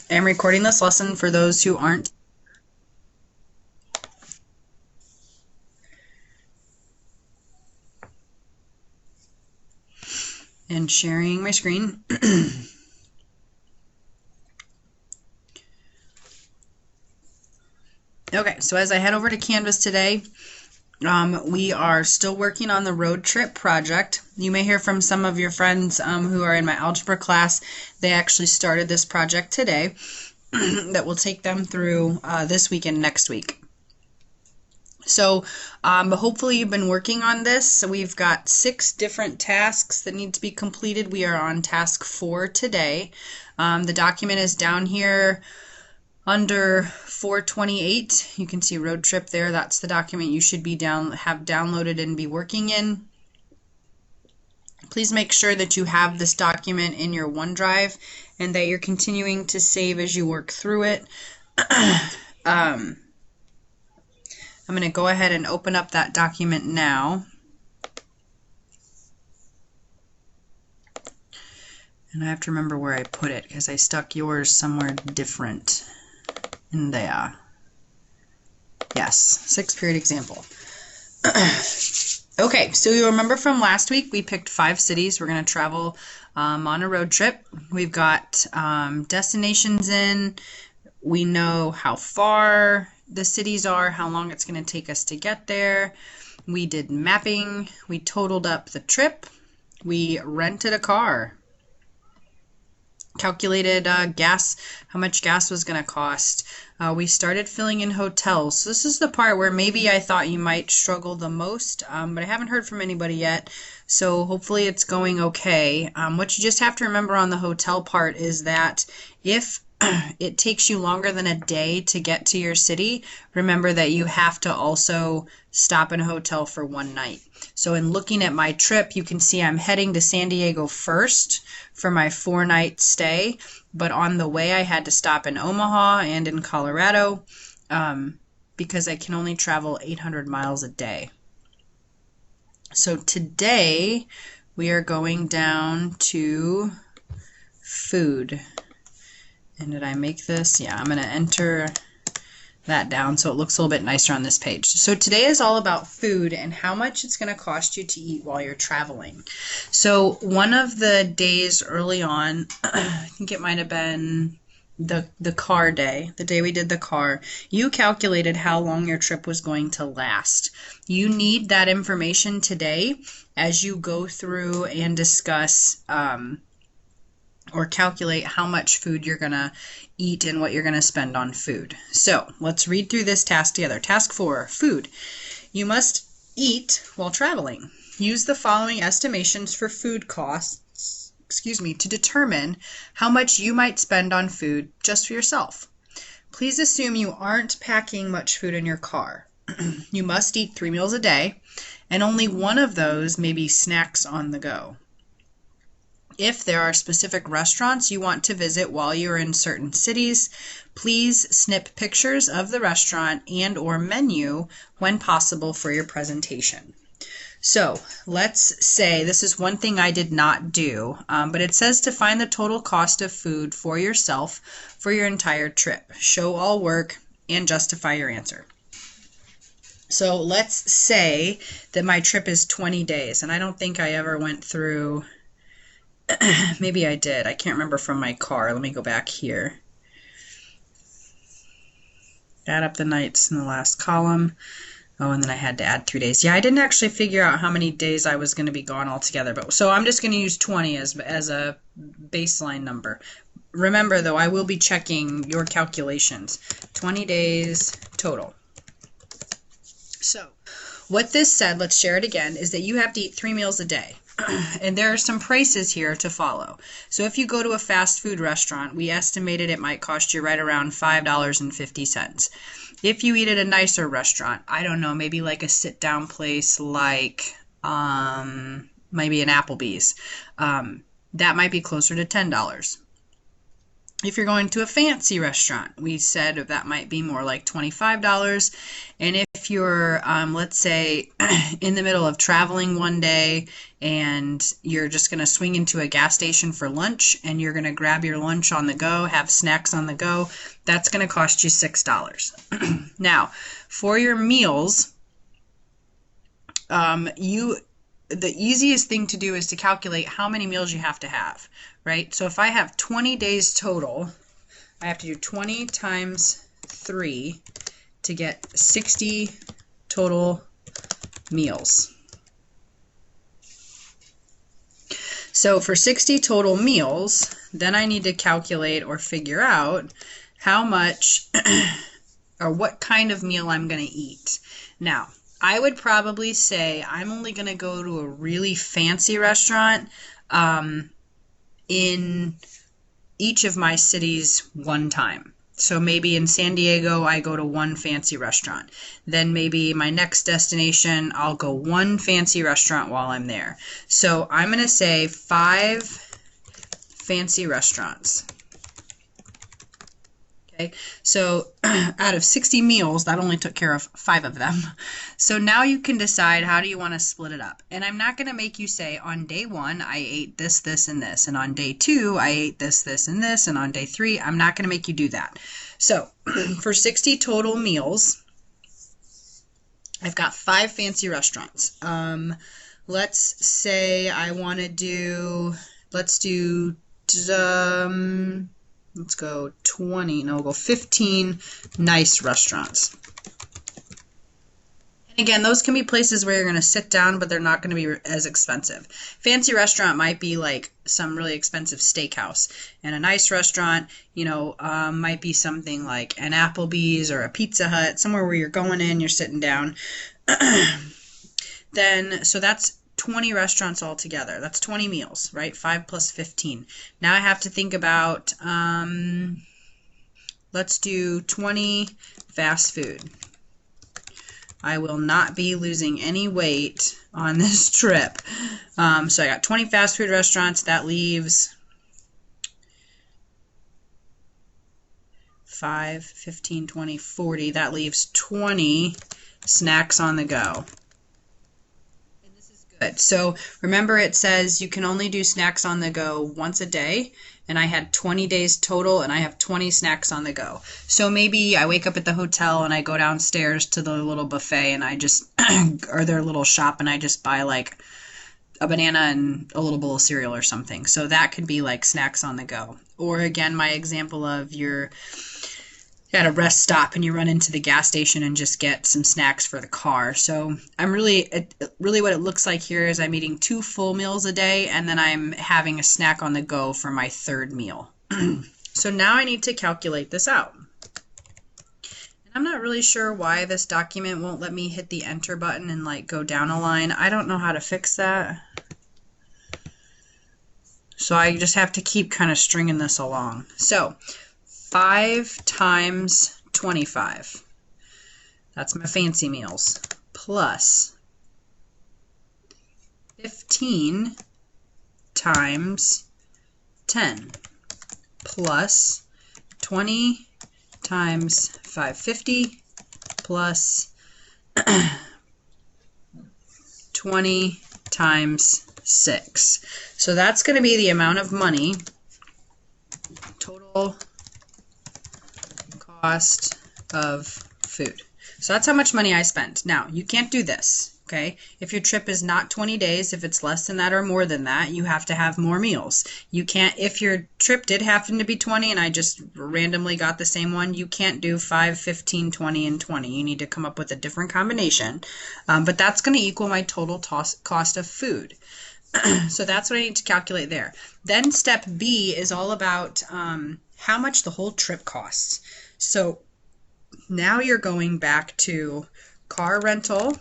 I'm recording this lesson for those who aren't. And sharing my screen. Okay, so as I head over to Canvas today, we are still working on the road trip project. You may hear from some of your friends who are in my algebra class. They actually started this project today that will take them through this week and next week. So hopefully you've been working on this. So we've got 6 different tasks that need to be completed. We are on task 4 today. The document is down here under 428. You can see road trip there. That's the document you should be have downloaded and be working in. Please make sure that you have this document in your OneDrive and that you're continuing to save as you work through it. I'm going to go ahead and open up that document now. And I have to remember where I put it because I stuck yours somewhere different in there. Yes, 6th period example. Okay, so you remember from last week we picked 5 cities we're going to travel on a road trip. We've got destinations in. We know how far the cities are, how long it's going to take us to get there. We did mapping. We totaled up the trip. We rented a car. Calculated gas, how much gas was going to cost. We started filling in hotels. So this is the part where maybe I thought you might struggle the most, but I haven't heard from anybody yet. So hopefully it's going okay. What you just have to remember on the hotel part is that if it takes you longer than a day to get to your city, remember that you have to also stop in a hotel for 1 night. So in looking at my trip, you can see I'm heading to San Diego first for my 4-night stay, but on the way I had to stop in Omaha and in Colorado because I can only travel 800 miles a day. So today we are going down to food. And did I make this? Yeah, I'm going to enter that down so it looks a little bit nicer on this page. So today is all about food and how much it's going to cost you to eat while you're traveling. So one of the days early on, I think it might have been the car day, the day we did the car, you calculated how long your trip was going to last. You need that information today as you go through and discuss or calculate how much food you're going to eat and what you're going to spend on food. So let's read through this task together. Task 4, food. You must eat while traveling. Use the following estimations for food costs, to determine how much you might spend on food just for yourself. Please assume you aren't packing much food in your car. You must eat 3 meals a day, and only one of those may be snacks on the go. If there are specific restaurants you want to visit while you're in certain cities, please snip pictures of the restaurant and or menu when possible for your presentation. So let's say this is one thing I did not do, but it says to find the total cost of food for yourself for your entire trip. Show all work and justify your answer. So let's say that my trip is 20 days, and I don't think I ever went through... Maybe I did. I can't remember from my car. Let me go back here. Add up the nights in the last column. Oh, and then I had to add 3 days. Yeah, I didn't actually figure out how many days I was going to be gone altogether. But so I'm just going to use 20 as a baseline number. Remember, though, I will be checking your calculations. 20 days total. So what this said, let's share it again, is that you have to eat 3 meals a day. And there are some prices here to follow. So if you go to a fast food restaurant, we estimated it might cost you right around $5.50. If you eat at a nicer restaurant, I don't know, maybe like a sit-down place like maybe an Applebee's, that might be closer to $10. If you're going to a fancy restaurant, we said that might be more like $25. And if you're, let's say, in the middle of traveling one day and you're just going to swing into a gas station for lunch and you're going to grab your lunch on the go, have snacks on the go, that's going to cost you $6. Now, for your meals, the easiest thing to do is to calculate how many meals you have to have, right? So if I have 20 days total, I have to do 20 times 3 to get 60 total meals. So for 60 total meals, then I need to calculate or figure out how much or what kind of meal I'm going to eat. Now, I would probably say I'm only going to go to a really fancy restaurant in each of my cities one time. So maybe in San Diego, I go to one fancy restaurant. Then maybe my next destination, I'll go one fancy restaurant while I'm there. So I'm going to say 5 fancy restaurants. Okay, so out of 60 meals, that only took care of 5 of them. So now you can decide how do you want to split it up. And I'm not going to make you say on day 1, I ate this, this, and this. And on day 2, I ate this, this, and this. And on day 3, I'm not going to make you do that. So for 60 total meals, I've got 5 fancy restaurants. Let's say I want to do, let's go 20, no, we'll go 15 nice restaurants. And again, those can be places where you're going to sit down, but they're not going to be as expensive. Fancy restaurant might be like some really expensive steakhouse. And a nice restaurant, you know, might be something like an Applebee's or a Pizza Hut, somewhere where you're going in, you're sitting down. Then, so that's 20 restaurants altogether. That's 20 meals, right? 5 plus 15. Now I have to think about, let's do 20 fast food. I will not be losing any weight on this trip. So I got 20 fast food restaurants. That leaves 5, 15, 20, 40. That leaves 20 snacks on the go. So remember, it says you can only do snacks on the go once a day, and I had 20 days total and I have 20 snacks on the go. So maybe I wake up at the hotel and I go downstairs to the little buffet and I just or their little shop and I just buy like a banana and a little bowl of cereal or something. So that could be like snacks on the go. Or again, my example of you're at a rest stop and you run into the gas station and just get some snacks for the car. So I'm really what it looks like here is I'm eating 2 full meals a day and then I'm having a snack on the go for my 3rd meal. So now I need to calculate this out. And I'm not really sure why this document won't let me hit the enter button and like go down a line. I don't know how to fix that. So I just have to keep kind of stringing this along. So 5 times 25, that's my fancy meals, plus 15 times 10, plus 20 times 550, plus 20 times 6. So that's going to be the amount of money, total cost of food. So that's how much money I spent. Now, you can't do this, okay? If your trip is not 20 days, if it's less than that or more than that, you have to have more meals. You can't, if your trip did happen to be 20 and I just randomly got the same one, you can't do 5, 15, 20, and 20. You need to come up with a different combination. But that's going to equal my total cost of food. So that's what I need to calculate there. Then step B is all about how much the whole trip costs. So now you're going back to car rental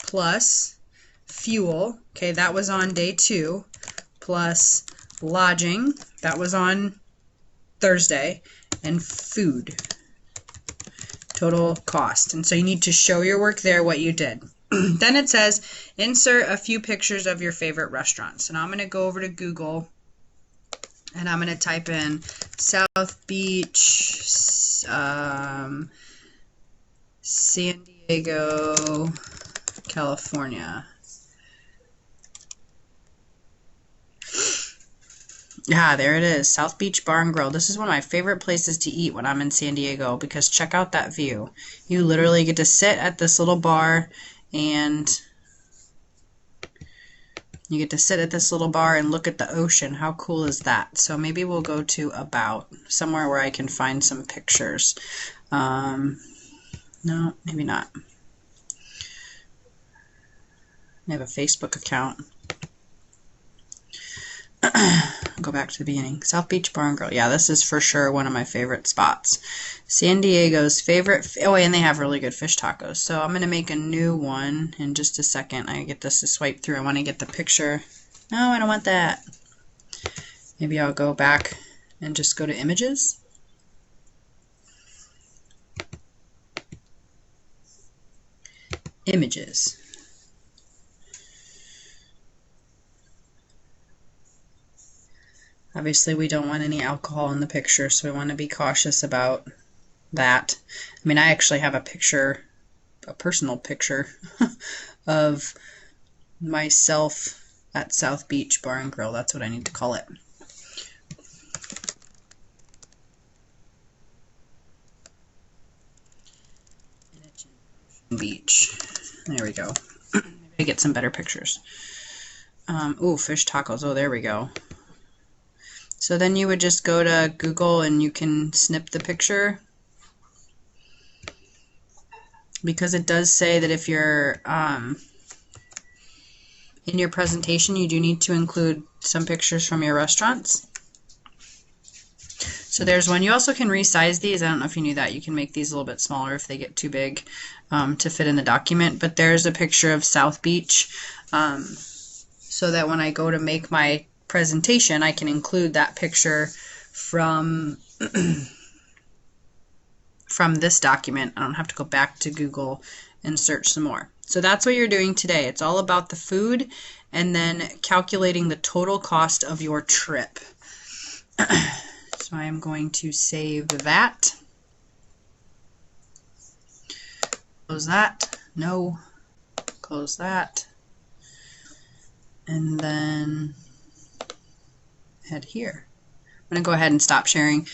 plus fuel. Okay, that was on day 2, plus lodging. That was on Thursday, and food. Total cost. And so you need to show your work there what you did. Then it says insert a few pictures of your favorite restaurants. And I'm going to go over to Google And I'm going to type in South Beach, San Diego, California. Yeah, there it is. South Beach Bar and Grill. This is one of my favorite places to eat when I'm in San Diego because check out that view. You literally get to sit at this little bar and look at the ocean. How cool is that? So maybe we'll go to About, somewhere where I can find some pictures. No, maybe not. I have a Facebook account. Go back to the beginning. South Beach Bar and Grill. Yeah, this is for sure one of my favorite spots. San Diego's favorite. Oh, and they have really good fish tacos. So I'm going to make a new one in just a second. I get this to swipe through. I want to get the picture. No, I don't want that. Maybe I'll go back and just go to images. Images. Obviously, we don't want any alcohol in the picture, so we want to be cautious about that. I mean, I actually have a picture, a personal picture of myself at South Beach Bar and Grill. That's what I need to call it. Beach. There we go. Maybe I get some better pictures. Oh, fish tacos. Oh, there we go. So then you would just go to Google and you can snip the picture, because it does say that if you're in your presentation, you do need to include some pictures from your restaurants. So there's one. You also can resize these. I don't know if you knew that. You can make these a little bit smaller if they get too big to fit in the document. But there's a picture of South Beach, so that when I go to make my presentation, I can include that picture from this document. I don't have to go back to Google and search some more. So that's what you're doing today. It's all about the food and then calculating the total cost of your trip. So I am going to save that. Close that. No. Close that. And then head here. I'm going to go ahead and stop sharing.